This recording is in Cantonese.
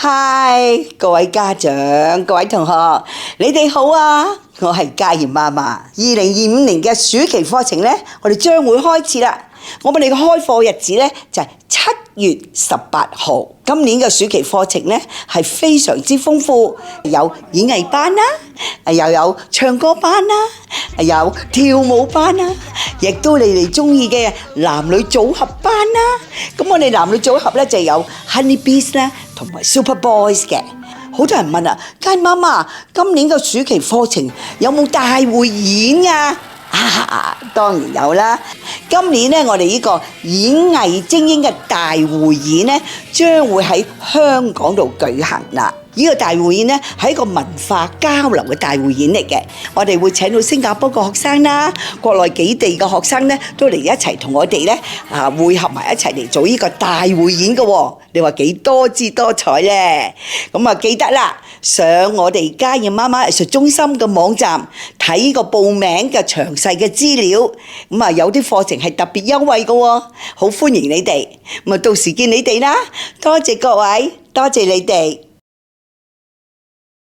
嗨，各位家長、各位同學，你哋好啊！我係嘉賢媽媽。2025年嘅暑期課程呢，我哋將會開始啦。我哋嘅開課日子呢，就係7月18號。今年嘅暑期課程呢，係非常之豐富，有演藝班啦，又有唱歌班啦，有跳舞班啦，亦都你哋中意嘅男女組合班啦。咁我哋男女組合呢，就有 Honey Bees 啦，同埋 Super Boys 嘅。好多人問啊，嘉賢媽媽，今年嘅暑期課程有冇大匯演啊？當然有啦！今年呢，我哋呢個演藝精英嘅大匯演呢，將會喺香港度舉行啦。呢個大匯演呢，係一個文化交流嘅大匯演嚟嘅。我哋會請到新加坡嘅學生啦，國內幾地嘅學生呢，都嚟一齊同我哋呢匯合埋一齊嚟做呢個大匯演嘅喎。你話幾多姿多彩呢？咁啊記得啦，上我哋嘉賢媽媽藝術中心嘅網站睇個報名嘅詳細嘅資料。咁啊有啲課程係特別優惠嘅喎，好歡迎你哋。咁啊到時見你哋啦！多謝各位，多謝你哋。